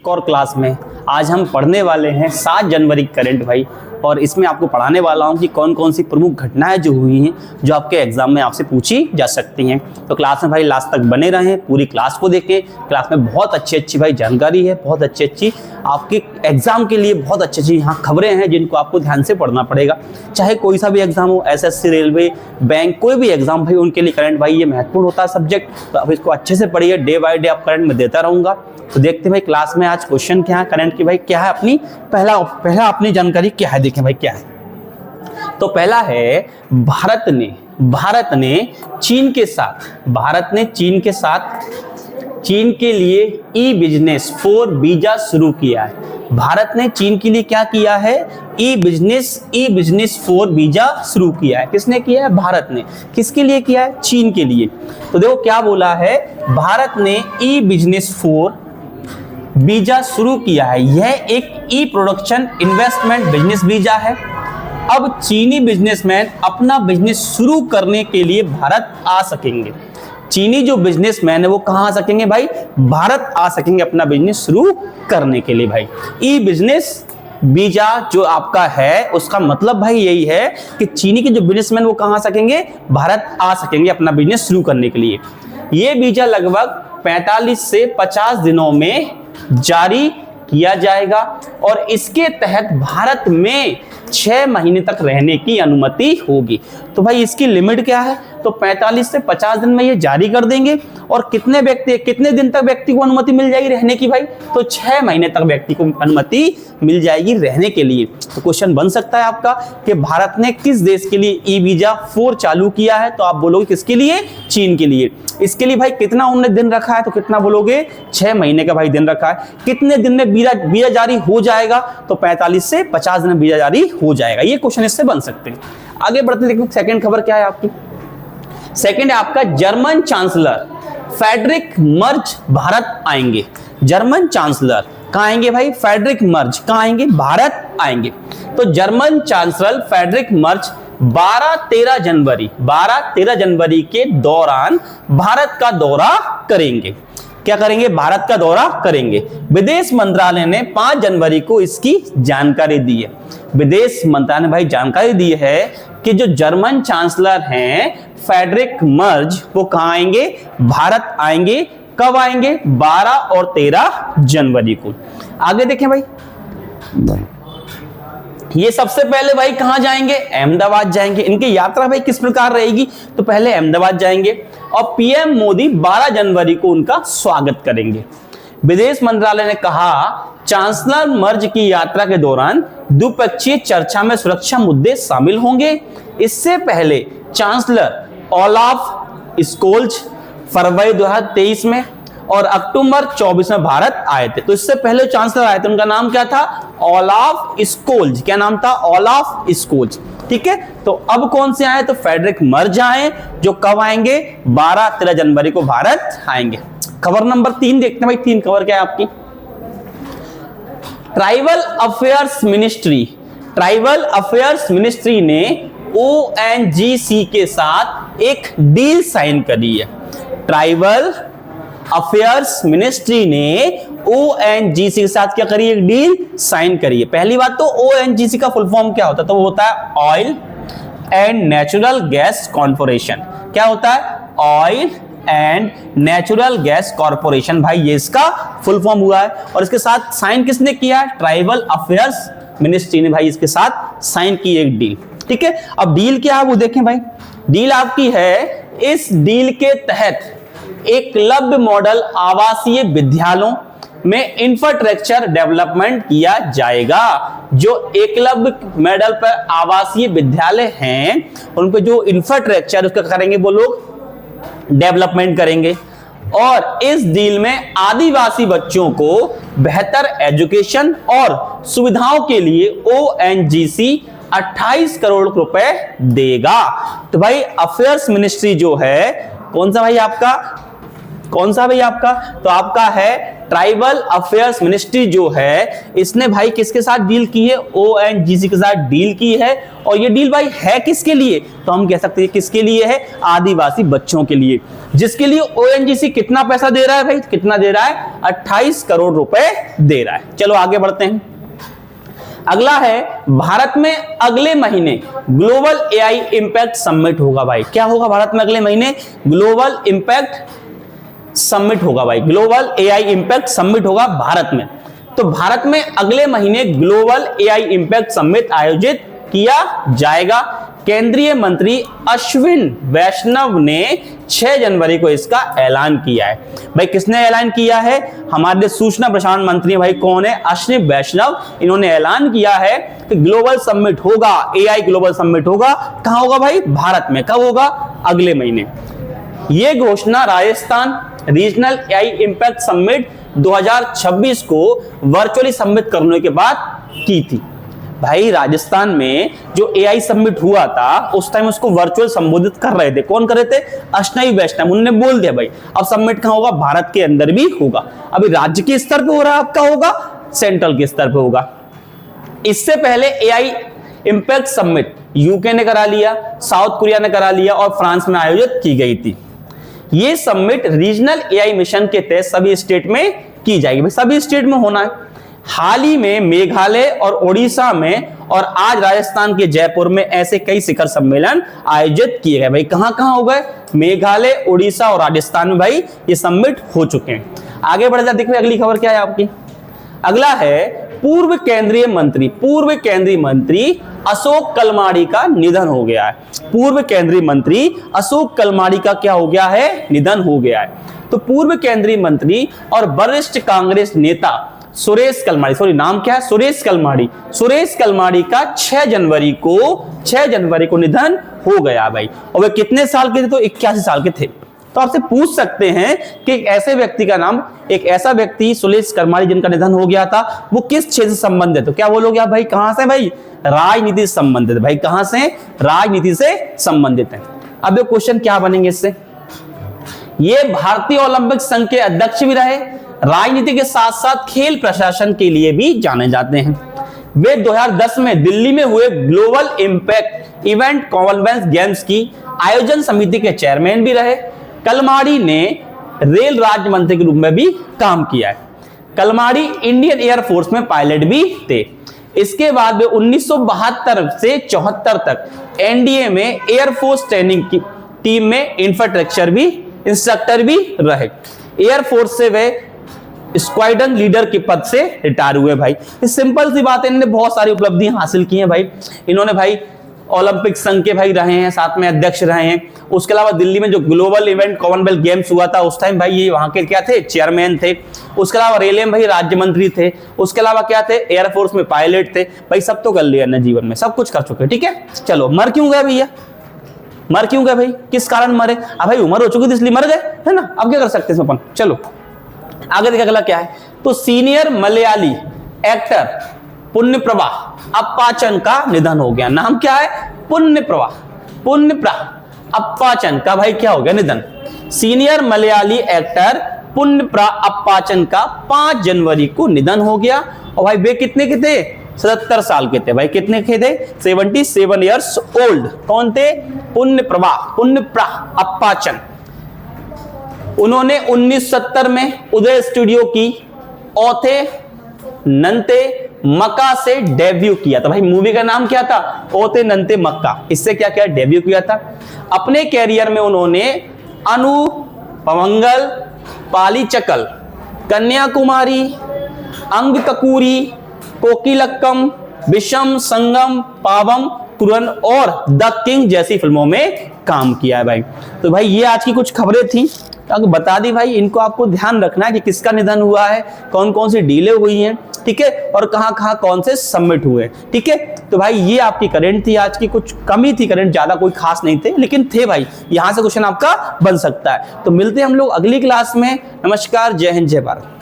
एक और क्लास में आज हम पढ़ने वाले हैं 7 जनवरी करंट भाई। और इसमें आपको पढ़ाने वाला हूं कि कौन कौन सी प्रमुख घटनाएं जो हुई हैं जो आपके एग्जाम में आपसे पूछी जा सकती हैं। तो क्लास में भाई लास्ट तक बने रहें, पूरी क्लास को देखें। क्लास में बहुत अच्छी भाई जानकारी है, बहुत अच्छी आपके एग्जाम के लिए बहुत अच्छी यहाँ खबरें हैं जिनको आपको ध्यान से पढ़ना पड़ेगा। चाहे कोई सा भी एग्जाम हो, एसएससी, रेलवे, बैंक, कोई भी एग्जाम भाई उनके लिए करंट भाई ये महत्वपूर्ण होता है सब्जेक्ट। तो आप इसको अच्छे से पढ़िए, डे बाय डे आप करंट में देता रहूंगा। तो देखते हैं भाई क्लास में आज क्वेश्चन क्या है करंट की, भाई क्या है अपनी पहला अपनी जानकारी क्या है, देखें भाई क्या है। तो पहला है भारत ने चीन के लिए ई बिजनेस 4 वीजा शुरू किया है। भारत ने चीन के लिए क्या किया है? ई बिजनेस 4 वीजा शुरू किया है। किसने किया है? भारत ने। किसके लिए किया है? चीन के लिए। तो देखो क्या बोला है, भारत ने ई बिजनेस 4 वीजा शुरू किया है। यह एक ई प्रोडक्शन इन्वेस्टमेंट बिजनेस वीजा है। अब चीनी बिजनेसमैन अपना बिजनेस शुरू करने के लिए भारत आ सकेंगे। चीनी जो बिजनेसमैन है वो कहां आ सकेंगे भाई? भारत आ सकेंगे अपना बिजनेस शुरू करने के लिए भाई। ई बिजनेस वीजा जो आपका है उसका मतलब भाई यही है कि चीनी के जो बिजनेसमैन वो कहां आ सकेंगे? भारत आ सकेंगे अपना बिजनेस शुरू करने के लिए। ये वीजा लगभग 45 से 50 दिनों में जारी किया जाएगा और इसके तहत भारत में 6 महीने तक रहने की अनुमति होगी। तो भाई इसकी लिमिट क्या है? तो 45 से 50 दिन में ये जारी कर देंगे। और कितने दिन तक व्यक्ति को अनुमति मिल जाएगी रहने की भाई? तो 6 महीने तक व्यक्ति को अनुमति मिल जाएगी रहने के लिए। तो क्वेश्चन बन सकता है आपका कि भारत ने किस देश के लिए ई वीजा 4 चालू किया है? तो आप बोलोगे किसके लिए? चीन के लिए। इसके लिए भाई कितना उन्होंने दिन रखा है? तो कितना बोलोगे? 6 महीने का भाई दिन रखा है। कितने दिन में वीजा जारी हो जाएगा? तो 45 से 50 दिन में वीजा जारी हो जाएगा। ये क्वेश्चन इससे बन सकते हैं। आगे बढ़ते देखो सेकंड खबर क्या है आपकी। सेकंड है आपका German chancellor Friedrich Merz Bharat आएंगे। जर्मन चांसलर कहां आएंगे भाई? फ्रेडरिक मर्ज कहां आएंगे? भारत आएंगे। तो जर्मन चांसलर फ्रेडरिक मर्ज 12-13 जनवरी के दौरान भारत का दौरा करेंगे। क्या करेंगे? भारत का दौरा करेंगे। विदेश मंत्रालय ने 5 जनवरी को इसकी जानकारी दी है। विदेश मंत्रालय ने भाई जानकारी दी है कि जो जर्मन चांसलर हैं फ्रेडरिक मर्ज वो कहां आएंगे? भारत आएंगे। कब आएंगे? 12 और 13 जनवरी को। आगे देखें भाई, ये सबसे पहले भाई कहां जाएंगे? अहमदाबाद जाएंगे। इनकी यात्रा भाई किस प्रकार रहेगी? तो पहले अहमदाबाद जाएंगे और पीएम मोदी 12 जनवरी को उनका स्वागत करेंगे। विदेश मंत्रालय ने कहा चांसलर मर्ज की यात्रा के दौरान द्विपक्षीय चर्चा में सुरक्षा मुद्दे शामिल होंगे। इससे पहले चांसलर ओलाफ स्कोल्ज फरवरी 2023 में और अक्टूबर 24 में भारत आए थे। तो इससे पहले चांसलर आए थे, उनका नाम क्या था? Olaf Scholz. क्या नाम था? Olaf Scholz. ठीक है। तो अब कौन से आए? तो फ्रेडरिक मर्ज आए, जो कब आएंगे? 12-13 जनवरी को भारत आएंगे। खबर नंबर 3 देखते हैं भाई। 3 खबर क्या है आपकी? ट्राइबल अफेयर्स मिनिस्ट्री ने ओएनजीसी के साथ एक डील साइन करी है। ट्राइबल अफेयर्स मिनिस्ट्री ने ओएनजीसी के साथ क्या करी? एक डील साइन करी है। पहली बात तो ओएनजीसी का फुल फॉर्म क्या होता है? तो वो होता है oil and natural gas corporation. क्या होता है? Oil and natural gas corporation. भाई ये इसका फुल फॉर्म हुआ है। और इसके साथ साइन किसने किया है? ट्राइबल अफेयर्स मिनिस्ट्री ने भाई इसके साथ साइन की एक डील। ठीक है। अब डील क्या है वो देखें भाई। डील आपकी है, इस डील के तहत एकलव्य मॉडल आवासीय विद्यालयों में इंफ्रास्ट्रक्चर डेवलपमेंट किया जाएगा। जो एकलव्य मॉडल पर आवासीय विद्यालय हैं उन पे जो इंफ्रास्ट्रक्चर उसका करेंगे वो लोग डेवलपमेंट करेंगे। और इस डील में आदिवासी बच्चों को बेहतर एजुकेशन और सुविधाओं के लिए ओएनजीसी 28 करोड़ रुपए देगा। तो भाई अफेयर्स मिनिस्ट्री जो है कौन सा भाई आपका? तो आपका है ट्राइबल अफेयर्स मिनिस्ट्री जो है इसने भाई किसके साथ डील की है, ओएनजीसी के साथ डील की है। और ये डील भाई है किसके लिए, तो हम कह सकते हैं किसके लिए है, आदिवासी बच्चों के लिए, जिसके लिए ओएनजीसी कितना पैसा दे रहा है भाई, कितना दे रहा है, 28 करोड़ रुपए दे रहा है। चलो आगे बढ़ते हैं। अगला है, भारत में अगले महीने ग्लोबल एआई इंपैक्ट समिट होगा भाई। क्या होगा भारत में अगले महीने, ग्लोबल इंपैक्ट समिट होगा भाई, ग्लोबल एआई इंपैक्ट समिट होगा भारत में। तो भारत में अगले महीने ग्लोबल एआई इंपैक्ट समिट आयोजित किया जाएगा। केंद्रीय मंत्री अश्विन वैष्णव ने 6 जनवरी को इसका ऐलान किया है। भाई किसने ऐलान किया है, हमारे सूचना प्रसारण मंत्री भाई कौन है, अश्विन वैष्णव। इन्होंने ऐलान किया है कि ग्लोबल समिट होगा, एआई ग्लोबल समिट होगा। कहां होगा भाई, भारत में। कब होगा, अगले महीने। यह घोषणा Rajasthan regional AI impact summit 2026 को वर्चुअली समिट करने के बाद की थी। भाई राजस्थान में जो एआई समिट हुआ था उस टाइम उसको वर्चुअल संबोधित कर रहे थे, कौन कर रहे थे, अश्विन वैष्णव। उन्होंने बोल दिया भाई अब समिट कहां होगा, भारत के अंदर भी होगा। अभी राज्य के स्तर पे हो रहा है, आपका होगा सेंट्रल के स्तर पे होगा। इससे पहले एआई इंपैक्ट समिट यूके ने करा लिया, साउथ कोरिया ने करा लिया और फ्रांस में आयोजित की गई थी। ये समिट रीजनल एआई मिशन के तहत सभी स्टेट में की जाएगी। भाई सभी स्टेट में होना है। हाल ही में मेघालय और ओडिशा में और आज राजस्थान के जयपुर में ऐसे कई शिखर सम्मेलन आयोजित किए गए। भाई कहां कहां हो गए, मेघालय, ओडिशा और राजस्थान में भाई ये समिट हो चुके हैं। आगे बढ़ जाते देखिए अगली खबर क्या है आपकी। अगला है, पूर्व केंद्रीय मंत्री अशोक कलमाड़ी का निधन हो गया है। पूर्व केंद्रीय मंत्री अशोक कलमाड़ी का क्या हो गया है, निधन हो गया है। तो पूर्व केंद्रीय मंत्री और वरिष्ठ कांग्रेस नेता सुरेश कलमाड़ी, सॉरी नाम क्या है, सुरेश कलमाड़ी का 6 जनवरी को निधन हो गया भाई। और वे कितने साल के थे, तो 81 साल के थे। तो आपसे पूछ सकते हैं कि एक ऐसे व्यक्ति का नाम, एक ऐसा व्यक्ति सुरेश कलमाड़ी जिनका निधन हो गया था, वो किस क्षेत्र से संबंधित है, तो क्या बोलोगे आप भाई, कहां से भाई, राजनीति से संबंधित। भाई कहां से, राजनीति से संबंधित है। अब ये क्वेश्चन क्या बनेंगे इससे, ये भारतीय ओलंपिक संघ के अध्यक्ष भी रहे, राजनीति के साथ साथ खेल प्रशासन के लिए भी जाने जाते हैं। वे 2010 में दिल्ली में हुए global impact event Commonwealth games की आयोजन समिति के चेयरमैन भी रहे। कलमाड़ी ने रेल राज्य मंत्री के रूप में भी काम किया है। कलमाड़ी इंडियन एयरफोर्स में पायलट भी थे। इसके बाद वे 1972 से 74 तक एनडीए में एयरफोर्स ट्रेनिंग की टीम में इंस्ट्रक्टर भी रहे। एयरफोर्स से वे स्क्वाड्रन लीडर के पद से रिटायर हुए। भाई सिंपल सी बात है, इन्होंने बहुत सारी उपलब्धियां हासिल की हैं भाई। इन्होंने भाई ओलंपिक संघ के भाई रहे हैं, साथ में अध्यक्ष रहे हैं। उसके अलावा दिल्ली में जो ग्लोबल इवेंट कॉमनवेल्थ गेम्स हुआ था उस टाइम भाई ये वहां के क्या थे, चेयरमैन थे। उसके अलावा रेलवे में भाई राज्य मंत्री थे। उसके अलावा क्या थे, एयरफोर्स में पायलट थे। भाई सब तो कर लिया ना जीवन में, सब कुछ कर चुके। ठीक है, चलो मर क्यों गए भैया, मर क्यों गए भाई, किस कारण मरे, अब भाई उम्र हो चुकी थी इसलिए मर गए, है ना। अब क्या कर सकते हैं अपन, चलो आगे देखिए अगला क्या है। तो सीनियर मलयाली एक्टर पुण्यप्रभा अप्पाचन का निधन हो गया। नाम क्या है, पुण्यप्रभा अप्पाचन का भाई क्या हो गया, निधन। सीनियर मलयाली एक्टर पुण्यप्रभा अप्पाचन का 5 जनवरी को निधन हो गया। और भाई वे कितने के थे, 77 साल के थे। भाई कितने के थे, 77 ईयर्स ओल्ड। कौन थे, पुण्यप्रभा अप्पाचन। उन्होंने 1970 में उदय स्टूडियो की ओथे नंते मक्का से डेब्यू किया था। भाई मूवी का नाम क्या था, ओथे नंते मक्का। इससे क्या क्या डेब्यू किया था। अपने कैरियर में उन्होंने अनुपमंगल, पालीचकल, कन्याकुमारी, अंगकूरी, कोकिलक्कम, विषम संगम, पावम, कुरन और द किंग जैसी फिल्मों में काम किया है भाई। तो भाई ये आज की कुछ खबरें थी, तो बता दी भाई। इनको आपको ध्यान रखना है कि किसका निधन हुआ है, कौन कौन सी डीलें हुई हैं, ठीक है, और कहां कहां कौन से सबमिट हुए, ठीक है। तो भाई ये आपकी करंट थी आज की, कुछ कमी थी करंट, ज्यादा कोई खास नहीं थे लेकिन थे भाई। यहां से क्वेश्चन आपका बन सकता है। तो मिलते हैं हम लोग अगली क्लास में। नमस्कार, जय हिंद, जय भारत।